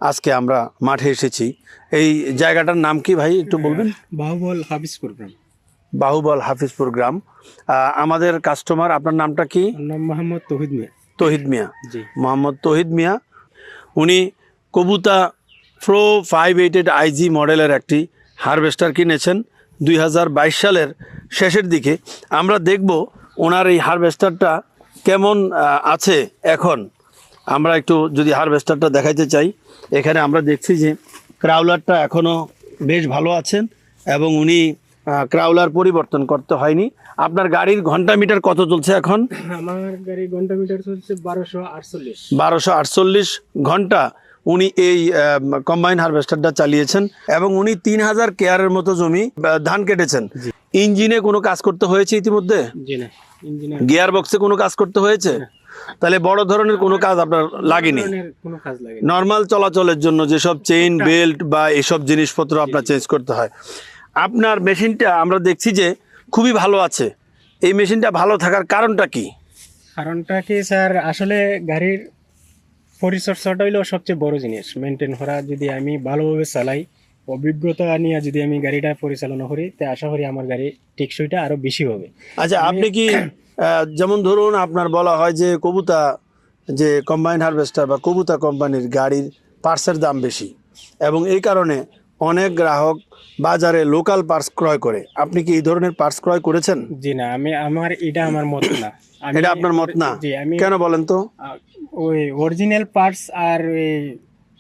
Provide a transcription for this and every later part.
আজকে আমরা মাঠে এসেছি। এই জায়গাটার নাম কি ভাই একটু বলবেন? বাহুবল হাফিজপুর গ্রাম। বাহুবল হাফিজপুর গ্রাম। আমাদের কাস্টমার, আপনার নামটা কি? আমার নাম মোহাম্মদ তৌহিদ মিয়া। তৌহিদ মিয়া। জি। মোহাম্মদ তৌহিদ মিয়া। উনি কবুতা প্রো 588 আইজি মডেলের একটি হারভেস্টার কিনেছেন 2022 সালের শেষের দিকে। আমরা দেখব ওনার এই হারভেস্টারটা কেমন আছে এখন। আমরা একটু যদি হারভেস্টারটা দেখাইতে চাই, এখানে আমরা দেখছি যে ক্রাউলারটা এখনও বেশ ভালো আছেন এবং উনি ক্রাউলার পরিবর্তন করতে হয়নি। আপনার গাড়ির ঘন্টা মিটার কত চলছে এখন? আমার গাড়ি ঘন্টা মিটার চলছে 1248। 1248 ঘন্টা উনি এই কম্বাইন হারভেস্টারটা চালিয়েছেন এবং উনি 3000 কেয়ারের মতো জমি ধান কেটেছেন। ইঞ্জিনে কোনো কাজ করতে হয়েছে ইতিমধ্যে? জি না, ইঞ্জিনিয়ার গিয়ার বক্সে কোনো কাজ করতে হয়েছে? তাহলে বড় ধরনের কোনো কাজ আপনার লাগেনি। কোনো কাজ লাগে নর্মাল চলাচলের জন্য যেসব চেইন বেল্ট বা এসব জিনিসপত্র আপনার চেঞ্জ করতে হয়। আপনার মেশিনটা আমরা দেখছি যে খুবই ভালো আছে। এই মেশিনটা ভালো থাকার কারণটা কি? কারণটা কি স্যার, আসলে গাড়ির পরিচর্যাটা হইলো সবচেয়ে বড় জিনিস। মেনটেন করা যদি আমি ভালোভাবে চালাই, অভিজ্ঞতা নিয়ে যদি আমি গাড়িটা পরিচালনা করি, তে আশা করি আমার গাড়ি টেকসইটা আরো বেশি হবে। আচ্ছা, আপনি কি যেমন ধরুন আপনার বলা হয় যে কবুতা যে কম্বাইন হারভেস্টার বা কবুতা কোম্পানির গাড়ির পার্টসের দাম বেশি এবং এই কারণে অনেক গ্রাহক বাজারে লোকাল পার্টস ক্রয় করে। আপনি কি এই ধরনের পার্টস ক্রয় করেছেন? জি না, এটা আমার মত না। এটা আপনার মত না? জি, আমি কেন বলেন তো? ওই অরিজিনাল পার্টস আর ওই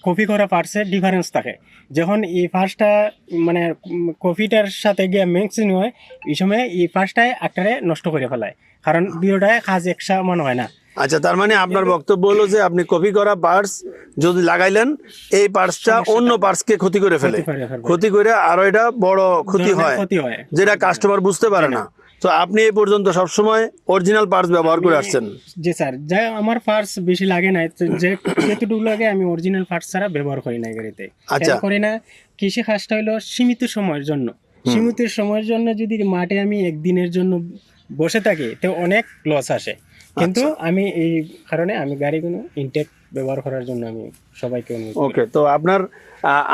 কপি করা পার্টসের ডিফারেন্স থাকে। যখন এই ফার্স্টটা মানে কপিটার সাথে গিয়ে মিক্সিং হয়, এই সময় এই ফার্স্টটাই একটারে নষ্ট করে ফেলায়, কারণ দুটোটায় কাজ একসা মনে হয় না। আচ্ছা, তার মানে আপনার বক্তব্য হলো যে আপনি কপি করা পার্টস যদি লাগাইলেন, এই পার্টসটা অন্য পার্টসকে ক্ষতি করে ফেলে, ক্ষতি করে আরো এটা বড় ক্ষতি হয় যেটা কাস্টমার বুঝতে পারে না। তো আপনি এই পর্যন্ত সবসময় অরিজিনাল পার্টস ব্যবহার করে আসছেন? জি স্যার, যা আমার পার্টস বেশি লাগে না, যে যেটুকু লাগে আমি অরিজিনাল পার্টস ছাড়া ব্যবহার করি না গাড়িতে। আচ্ছা, করি না। কৃষি কাজটা হলো সীমিত সময়ের জন্য। সীমিত সময়ের জন্য যদি মাঠে আমি একদিনের জন্য বসে থাকি, তো অনেক লস আসে। কিন্তু আমি এই কারণে আমি গাড়িগুলো ইনটেক ব্যবহার করার জন্য আমি সবাইকে অনুরোধ করি। ওকে। তো আপনার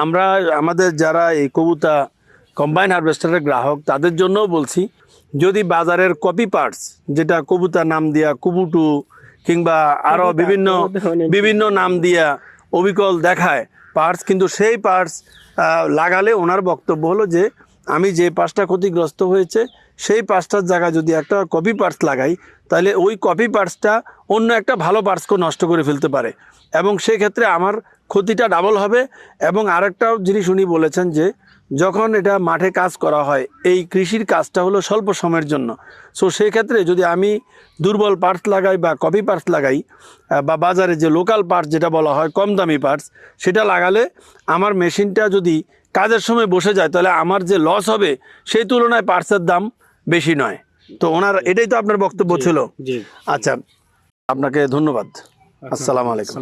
আমরা আমাদের যারা এই কবুতা কম্বাইন হারভেস্টারের গ্রাহক তাদের জন্যও বলছি, যদি বাজারের কপি পার্টস যেটা কবুতা নাম দিয়া কুবুটু কিংবা আরও বিভিন্ন নাম দিয়া অবিকল দেখায় পার্টস, কিন্তু সেই পার্টস লাগালে ওনার বক্তব্য হলো যে আমি যে পার্টসটা ক্ষতিগ্রস্ত হয়েছে সেই পার্টসটার জায়গায় যদি একটা কপি পার্টস লাগাই, তাহলে ওই কপি পার্টসটা অন্য একটা ভালো পার্টসকে নষ্ট করে ফেলতে পারে এবং সেক্ষেত্রে আমার ক্ষতিটা ডাবল হবে। এবং আরেকটাও জিনিস উনি বলেছেন যে যখন এটা মাঠে কাজ করা হয়, এই কৃষির কাজটা হলো স্বল্প সময়ের জন্য। সো সেই ক্ষেত্রে যদি আমি দুর্বল পার্টস লাগাই বা কপি পার্টস লাগাই বা বাজারে যে লোকাল পার্টস যেটা বলা হয় কম দামি পার্টস, সেটা লাগালে আমার মেশিনটা যদি কাজের সময় বসে যায় তাহলে আমার যে লস হবে সেই তুলনায় পার্টসের দাম বেশি নয়। তো ওনার এটাই তো আপনার বক্তব্য ছিল। আচ্ছা, আপনাকে ধন্যবাদ। আসসালামু আলাইকুম।